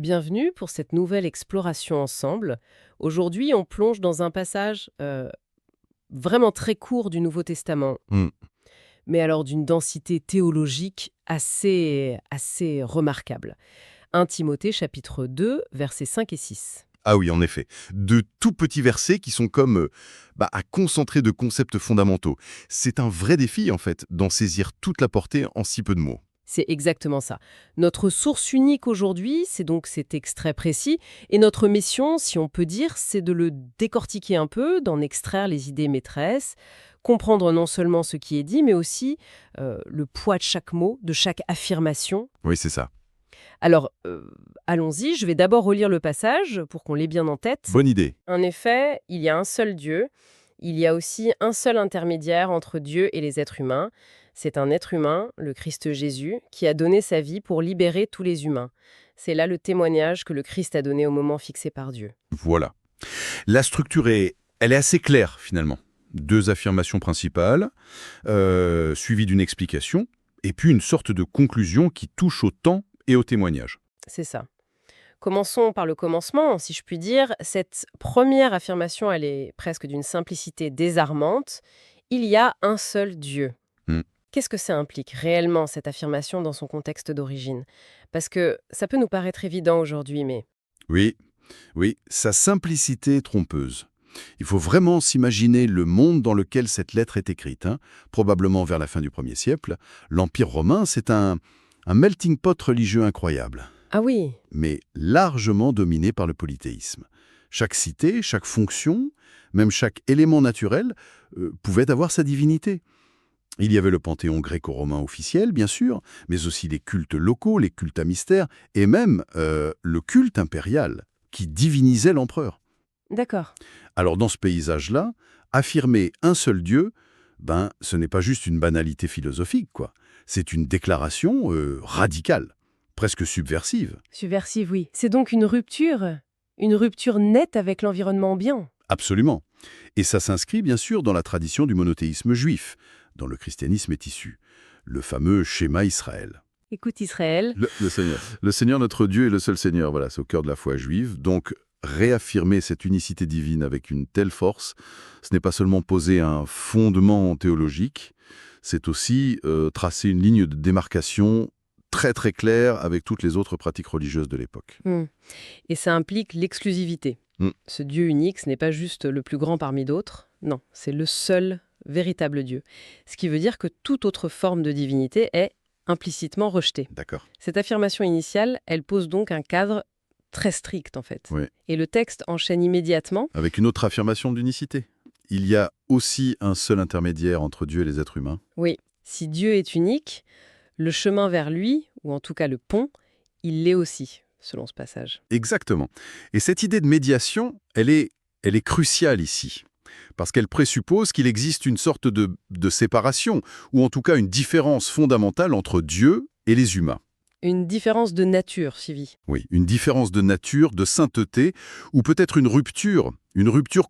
Bienvenue pour cette nouvelle exploration ensemble. Aujourd'hui, on plonge dans un passage vraiment très court du Nouveau Testament, Hmm. mais alors d'une densité théologique assez remarquable. 1 Timothée chapitre 2, versets 5 et 6. Ah oui, en effet. De tout petits versets qui sont comme à concentrer de concepts fondamentaux. C'est un vrai défi, en fait, d'en saisir toute la portée en si peu de mots. C'est exactement ça. Notre source unique aujourd'hui, c'est donc cet extrait précis, et notre mission, si on peut dire, c'est de le décortiquer un peu, d'en extraire les idées maîtresses, comprendre non seulement ce qui est dit, mais aussi le poids de chaque mot, de chaque affirmation. Oui, c'est ça. Alors, allons-y, je vais d'abord relire le passage pour qu'on l'ait bien en tête. Bonne idée. En effet, il y a un seul Dieu, il y a aussi un seul intermédiaire entre Dieu et les êtres humains. C'est un être humain, le Christ Jésus, qui a donné sa vie pour libérer tous les humains. C'est là le témoignage que le Christ a donné au moment fixé par Dieu. Voilà. La structure elle est assez claire, finalement. Deux affirmations principales, suivies d'une explication, et puis une sorte de conclusion qui touche au temps et au témoignage. C'est ça. Commençons par le commencement, si je puis dire. Cette première affirmation, elle est presque d'une simplicité désarmante. Il y a un seul Dieu. Hmm. Qu'est-ce que ça implique réellement, cette affirmation, dans son contexte d'origine? Parce que ça peut nous paraître évident aujourd'hui, mais Oui, oui, sa simplicité est trompeuse. Il faut vraiment s'imaginer le monde dans lequel cette lettre est écrite, hein, probablement vers la fin du 1er siècle. L'Empire romain, c'est un melting pot religieux incroyable, ah oui, mais largement dominé par le polythéisme. Chaque cité, chaque fonction, même chaque élément naturel pouvait avoir sa divinité. Il y avait le panthéon gréco-romain officiel, bien sûr, mais aussi les cultes locaux, les cultes à mystère, et même le culte impérial, qui divinisait l'empereur. d'accord. Alors dans ce paysage-là, affirmer un seul Dieu, ce n'est pas juste une banalité philosophique, quoi. C'est une déclaration radicale, presque subversive. Subversive, oui. C'est donc une rupture nette avec l'environnement ambiant. Absolument. Et ça s'inscrit bien sûr dans la tradition du monothéisme juif, dont le christianisme est issu. Le fameux schéma Israël. Écoute Israël, Le Seigneur notre Dieu est le seul Seigneur, voilà, c'est au cœur de la foi juive. Donc, réaffirmer cette unicité divine avec une telle force, ce n'est pas seulement poser un fondement théologique, c'est aussi tracer une ligne de démarcation très très claire avec toutes les autres pratiques religieuses de l'époque. et ça implique l'exclusivité. Hmm. Ce Dieu unique, ce n'est pas juste le plus grand parmi d'autres, non, c'est le seul véritable Dieu. Ce qui veut dire que toute autre forme de divinité est implicitement rejetée. D'accord. Cette affirmation initiale, elle pose donc un cadre très strict en fait. Oui. Et le texte enchaîne immédiatement. Avec une autre affirmation d'unicité. Il y a aussi un seul intermédiaire entre Dieu et les êtres humains. Oui, si Dieu est unique, le chemin vers lui, ou en tout cas le pont, il l'est aussi, selon ce passage. Exactement. Et cette idée de médiation, elle est cruciale ici. Parce qu'elle présuppose qu'il existe une sorte de séparation, ou en tout cas une différence fondamentale entre Dieu et les humains. Une différence de nature, Sylvie. Oui, une différence de nature, de sainteté, ou peut-être une rupture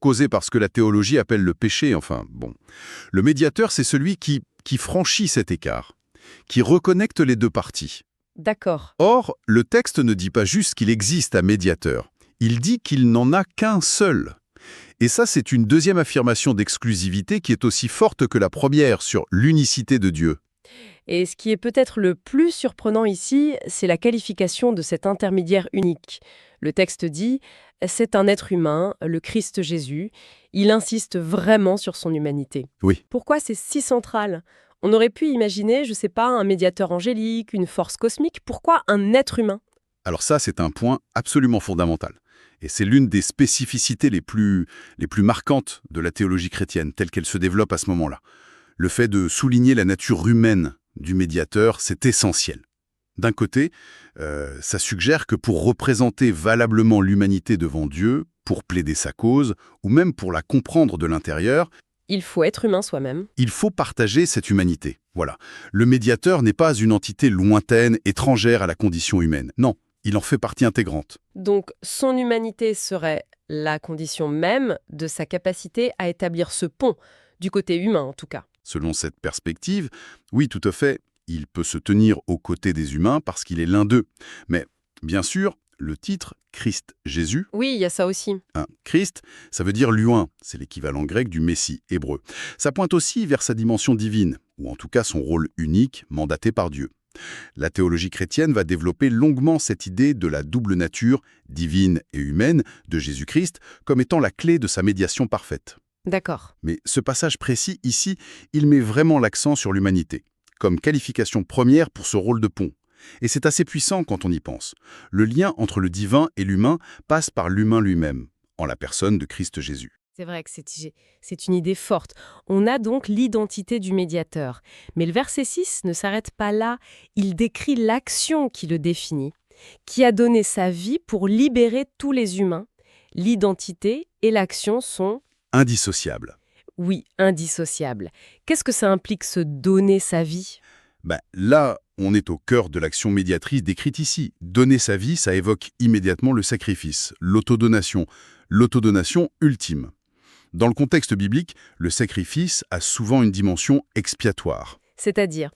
causée par ce que la théologie appelle le péché, enfin, bon. Le médiateur, c'est celui qui franchit cet écart, qui reconnecte les deux parties. D'accord. Or, le texte ne dit pas juste qu'il existe un médiateur, il dit qu'il n'en a qu'un seul. Et ça, c'est une deuxième affirmation d'exclusivité qui est aussi forte que la première sur l'unicité de Dieu. Et ce qui est peut-être le plus surprenant ici, c'est la qualification de cet intermédiaire unique. Le texte dit « c'est un être humain, le Christ Jésus ». Il insiste vraiment sur son humanité. Oui. Pourquoi c'est si central? On aurait pu imaginer, je ne sais pas, un médiateur angélique, une force cosmique. Pourquoi un être humain? Alors ça, c'est un point absolument fondamental. Et c'est l'une des spécificités les plus marquantes de la théologie chrétienne, telle qu'elle se développe à ce moment-là. Le fait de souligner la nature humaine du médiateur, c'est essentiel. D'un côté, ça suggère que pour représenter valablement l'humanité devant Dieu, pour plaider sa cause, ou même pour la comprendre de l'intérieur, Il faut être humain soi-même. il faut partager cette humanité. Voilà. Le médiateur n'est pas une entité lointaine, étrangère à la condition humaine. Non, il en fait partie intégrante. Donc son humanité serait la condition même de sa capacité à établir ce pont, du côté humain en tout cas. Selon cette perspective, oui, tout à fait, il peut se tenir aux côtés des humains parce qu'il est l'un d'eux. Mais, bien sûr, Le titre, Christ Jésus, Oui, il y a ça aussi. hein, Christ, ça veut dire loin, c'est l'équivalent grec du Messie hébreu. Ça pointe aussi vers sa dimension divine, ou en tout cas son rôle unique, mandaté par Dieu. La théologie chrétienne va développer longuement cette idée de la double nature, divine et humaine, de Jésus-Christ, comme étant la clé de sa médiation parfaite. D'accord. Mais ce passage précis, ici, il met vraiment l'accent sur l'humanité, comme qualification première pour ce rôle de pont. Et c'est assez puissant quand on y pense. Le lien entre le divin et l'humain passe par l'humain lui-même, en la personne de Christ Jésus. C'est vrai que c'est une idée forte. On a donc l'identité du médiateur. Mais le verset 6 ne s'arrête pas là. Il décrit l'action qui le définit, qui a donné sa vie pour libérer tous les humains. L'identité et l'action sont, Indissociable. oui, indissociables. Qu'est-ce que ça implique, se donner sa vie? Là, on est au cœur de l'action médiatrice décrite ici. Donner sa vie, ça évoque immédiatement le sacrifice, l'autodonation ultime. Dans le contexte biblique, le sacrifice a souvent une dimension expiatoire. C'est-à-dire,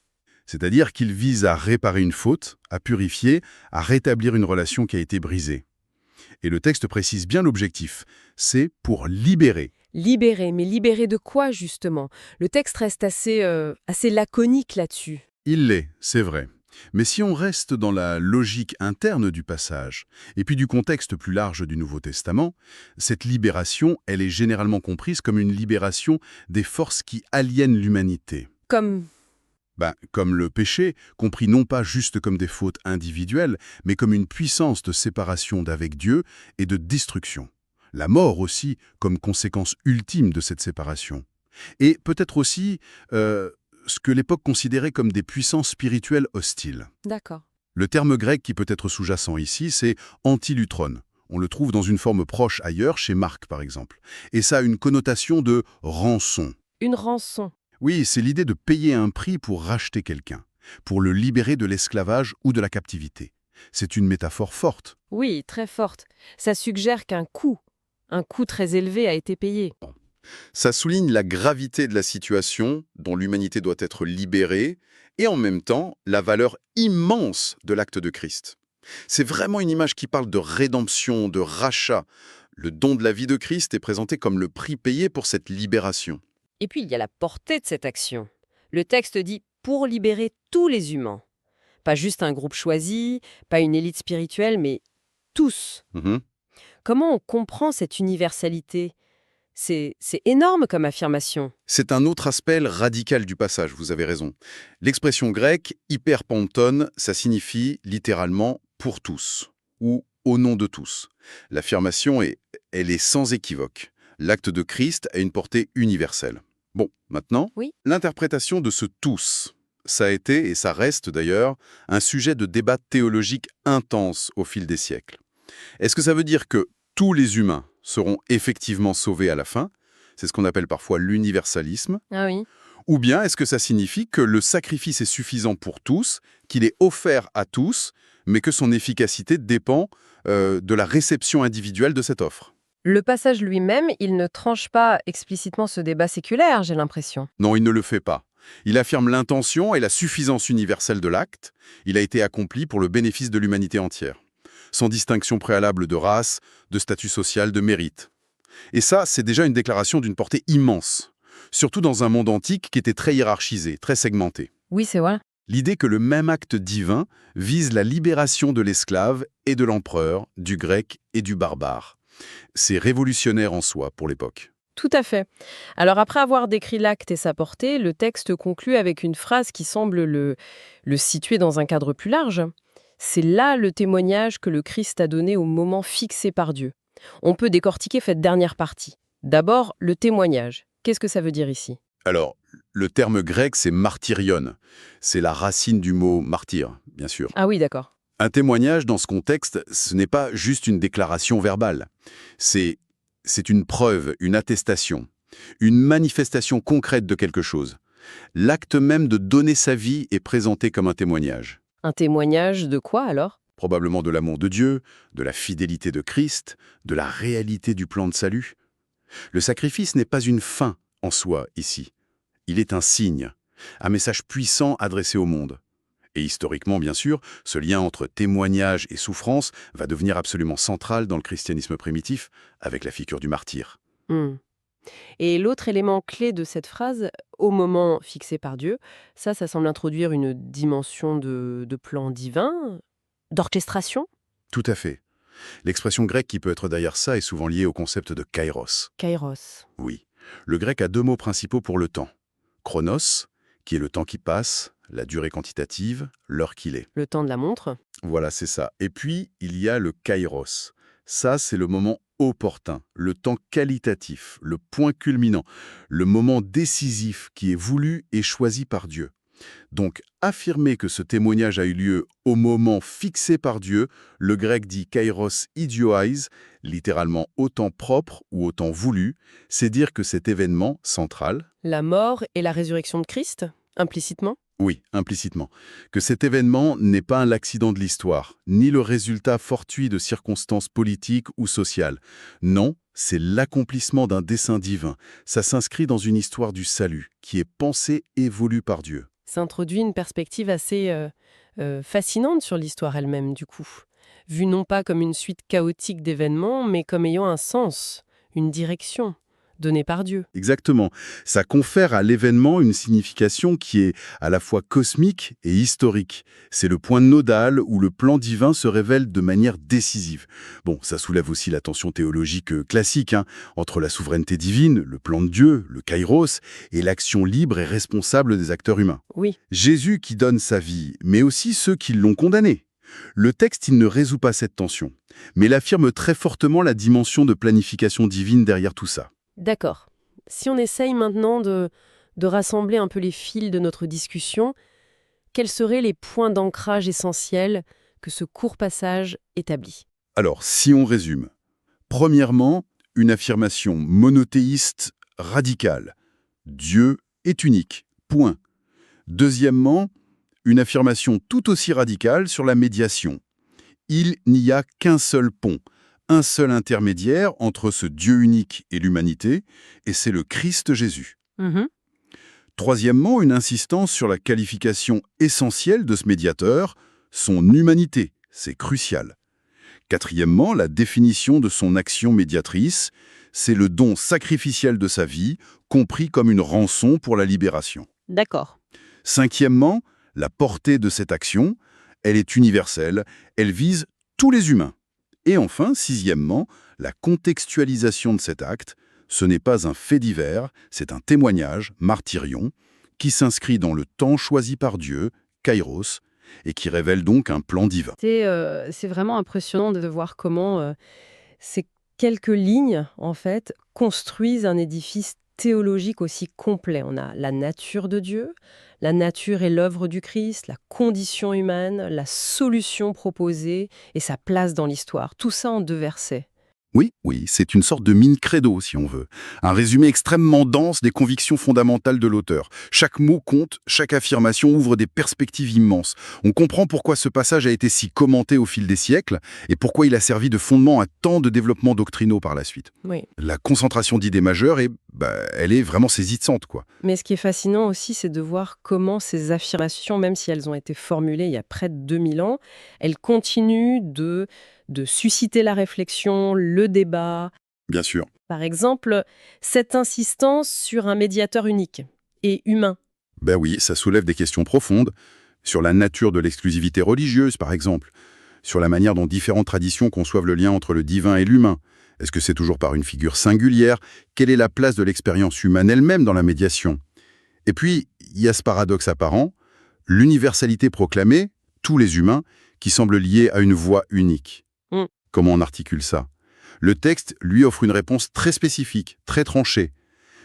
C'est-à-dire qu'il vise à réparer une faute, à purifier, à rétablir une relation qui a été brisée. Et le texte précise bien l'objectif, c'est pour libérer. libérer. Mais libérer de quoi, justement? Le texte reste assez laconique là-dessus. Il l'est, c'est vrai. Mais si on reste dans la logique interne du passage, et puis du contexte plus large du Nouveau Testament, cette libération, elle est généralement comprise comme une libération des forces qui aliènent l'humanité. Comme, Comme le péché, compris non pas juste comme des fautes individuelles, mais comme une puissance de séparation d'avec Dieu et de destruction. La mort aussi, comme conséquence ultime de cette séparation. Et peut-être aussi ce que l'époque considérait comme des puissances spirituelles hostiles. d'accord. Le terme grec qui peut être sous-jacent ici, c'est antilutron. On le trouve dans une forme proche ailleurs, chez Marc par exemple. Et ça a une connotation de rançon. Une rançon. Oui, c'est l'idée de payer un prix pour racheter quelqu'un, pour le libérer de l'esclavage ou de la captivité. C'est une métaphore forte. Oui, très forte. Ça suggère un coût très élevé a été payé. Ça souligne la gravité de la situation dont l'humanité doit être libérée et en même temps la valeur immense de l'acte de Christ. C'est vraiment une image qui parle de rédemption, de rachat. Le don de la vie de Christ est présenté comme le prix payé pour cette libération. Et puis il y a la portée de cette action. Le texte dit pour libérer tous les humains. Pas juste un groupe choisi, pas une élite spirituelle, mais tous. Mhm. Comment on comprend cette universalité? C'est énorme comme affirmation. C'est un autre aspect radical du passage, vous avez raison. L'expression grecque hyperpanton, ça signifie littéralement pour tous ou au nom de tous. L'affirmation elle est sans équivoque. L'acte de Christ a une portée universelle. Bon, maintenant, Oui. l'interprétation de ce tous, ça a été, et ça reste d'ailleurs, un sujet de débat théologique intense au fil des siècles. Est-ce que ça veut dire que tous les humains seront effectivement sauvés à la fin? C'est ce qu'on appelle parfois l'universalisme. Ah oui. Ou bien est-ce que ça signifie que le sacrifice est suffisant pour tous, qu'il est offert à tous, mais que son efficacité dépend de la réception individuelle de cette offre? Le passage lui-même, il ne tranche pas explicitement ce débat séculaire, j'ai l'impression. Non, il ne le fait pas. Il affirme l'intention et la suffisance universelle de l'acte. Il a été accompli pour le bénéfice de l'humanité entière, sans distinction préalable de race, de statut social, de mérite. Et ça, c'est déjà une déclaration d'une portée immense, surtout dans un monde antique qui était très hiérarchisé, très segmenté. Oui, c'est vrai. L'idée que le même acte divin vise la libération de l'esclave et de l'empereur, du grec et du barbare. C'est révolutionnaire en soi pour l'époque. Tout à fait. Alors après avoir décrit l'acte et sa portée, le texte conclut avec une phrase qui semble le situer dans un cadre plus large. C'est là le témoignage que le Christ a donné au moment fixé par Dieu. On peut décortiquer cette dernière partie. D'abord, le témoignage. Qu'est-ce que ça veut dire ici? Alors, le terme grec, c'est martyrion. C'est la racine du mot martyr, bien sûr. Ah oui, d'accord. Un témoignage, dans ce contexte, ce n'est pas juste une déclaration verbale. C'est une preuve, une attestation, une manifestation concrète de quelque chose. L'acte même de donner sa vie est présenté comme un témoignage. Un témoignage de quoi alors? Probablement de l'amour de Dieu, de la fidélité de Christ, de la réalité du plan de salut. Le sacrifice n'est pas une fin en soi ici. Il est un signe, un message puissant adressé au monde. Et historiquement, bien sûr, ce lien entre témoignage et souffrance va devenir absolument central dans le christianisme primitif, avec la figure du martyr. Hmm. Et l'autre élément clé de cette phrase, au moment fixé par Dieu, ça semble introduire une dimension de plan divin, d'orchestration. Tout à fait. L'expression grecque qui peut être derrière ça est souvent liée au concept de kairos. Kairos. Oui. Le grec a deux mots principaux pour le temps. Chronos, qui est le temps qui passe, la durée quantitative, l'heure qu'il est. Le temps de la montre. Voilà, c'est ça. Et puis, il y a le kairos. Ça, c'est le moment opportun, le temps qualitatif, le point culminant, le moment décisif qui est voulu et choisi par Dieu. Donc, affirmer que ce témoignage a eu lieu au moment fixé par Dieu, le grec dit kairos idiois, littéralement au temps propre ou au temps voulu, c'est dire que cet événement central, La mort et la résurrection de Christ, implicitement. oui, implicitement, que cet événement n'est pas l'accident de l'histoire, ni le résultat fortuit de circonstances politiques ou sociales. Non, c'est l'accomplissement d'un dessein divin. Ça s'inscrit dans une histoire du salut, qui est pensée et voulue par Dieu. Ça introduit une perspective assez fascinante sur l'histoire elle-même, du coup. Vue non pas comme une suite chaotique d'événements, mais comme ayant un sens, une direction, donnée par Dieu. Exactement. Ça confère à l'événement une signification qui est à la fois cosmique et historique. C'est le point nodal où le plan divin se révèle de manière décisive. Bon, ça soulève aussi la tension théologique classique, entre la souveraineté divine, le plan de Dieu, le kairos, et l'action libre et responsable des acteurs humains. Oui, Jésus qui donne sa vie, mais aussi ceux qui l'ont condamné. Le texte, il ne résout pas cette tension, mais il affirme très fortement la dimension de planification divine derrière tout ça. d'accord. Si on essaye maintenant de rassembler un peu les fils de notre discussion, quels seraient les points d'ancrage essentiels que ce court passage établit? Alors, si on résume, premièrement, une affirmation monothéiste radicale. Dieu est unique. Point. Deuxièmement, une affirmation tout aussi radicale sur la médiation. Il n'y a qu'un seul pont, un seul intermédiaire entre ce Dieu unique et l'humanité, et c'est le Christ Jésus. Mhm. Troisièmement, une insistance sur la qualification essentielle de ce médiateur, son humanité. C'est crucial. Quatrièmement, la définition de son action médiatrice, c'est le don sacrificiel de sa vie, compris comme une rançon pour la libération. D'accord. Cinquièmement, la portée de cette action, elle est universelle, elle vise tous les humains. Et enfin, sixièmement, la contextualisation de cet acte, ce n'est pas un fait divers, c'est un témoignage, martyrion, qui s'inscrit dans le temps choisi par Dieu, kairos, et qui révèle donc un plan divin. C'est vraiment impressionnant de voir comment ces quelques lignes, en fait, construisent un édifice théologique aussi complet. On a la nature de Dieu, la nature et l'œuvre du Christ, la condition humaine, la solution proposée et sa place dans l'histoire. Tout ça en 2 versets. Oui, c'est une sorte de mine credo, si on veut. Un résumé extrêmement dense des convictions fondamentales de l'auteur. Chaque mot compte, chaque affirmation ouvre des perspectives immenses. On comprend pourquoi ce passage a été si commenté au fil des siècles et pourquoi il a servi de fondement à tant de développements doctrinaux par la suite. Oui. La concentration d'idées majeures, elle est vraiment saisissante, quoi. Mais ce qui est fascinant aussi, c'est de voir comment ces affirmations, même si elles ont été formulées il y a près de 2000 ans, elles continuent de susciter la réflexion, le débat. Bien sûr. Par exemple, cette insistance sur un médiateur unique et humain. Ben oui, ça soulève des questions profondes sur la nature de l'exclusivité religieuse, par exemple, sur la manière dont différentes traditions conçoivent le lien entre le divin et l'humain. Est-ce que c'est toujours par une figure singulière? Quelle est la place de l'expérience humaine elle-même dans la médiation? Et puis, il y a ce paradoxe apparent, l'universalité proclamée, tous les humains, qui semble liée à une voix unique. Mm. Comment on articule ça? Le texte lui offre une réponse très spécifique, très tranchée.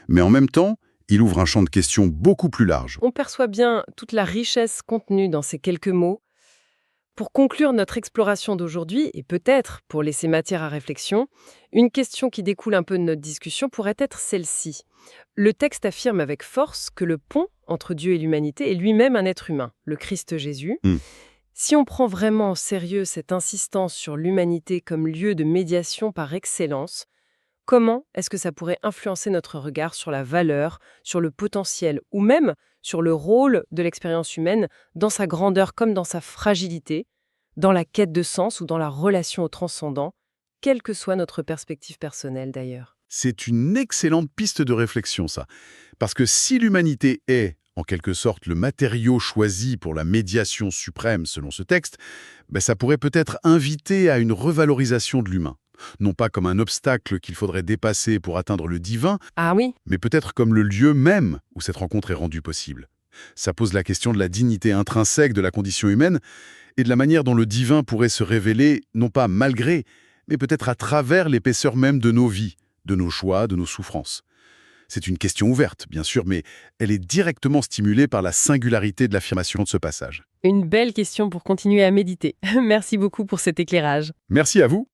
Mais en même temps, il ouvre un champ de questions beaucoup plus large. On perçoit bien toute la richesse contenue dans ces quelques mots. Pour conclure notre exploration d'aujourd'hui, et peut-être pour laisser matière à réflexion, une question qui découle un peu de notre discussion pourrait être celle-ci. Le texte affirme avec force que le pont entre Dieu et l'humanité est lui-même un être humain, le Christ Jésus. Si on prend vraiment au sérieux cette insistance sur l'humanité comme lieu de médiation par excellence, comment est-ce que ça pourrait influencer notre regard sur la valeur, sur le potentiel, ou même sur le rôle de l'expérience humaine dans sa grandeur comme dans sa fragilité, dans la quête de sens ou dans la relation au transcendant, quelle que soit notre perspective personnelle d'ailleurs. C'est une excellente piste de réflexion, ça. Parce que si l'humanité est, en quelque sorte, le matériau choisi pour la médiation suprême selon ce texte, ça pourrait peut-être inviter à une revalorisation de l'humain. Non pas comme un obstacle qu'il faudrait dépasser pour atteindre le divin, Ah oui, mais peut-être comme le lieu même où cette rencontre est rendue possible. Ça pose la question de la dignité intrinsèque de la condition humaine et de la manière dont le divin pourrait se révéler, non pas malgré, mais peut-être à travers l'épaisseur même de nos vies, de nos choix, de nos souffrances. C'est une question ouverte, bien sûr, mais elle est directement stimulée par la singularité de l'affirmation de ce passage. une belle question pour continuer à méditer. Merci beaucoup pour cet éclairage. Merci à vous.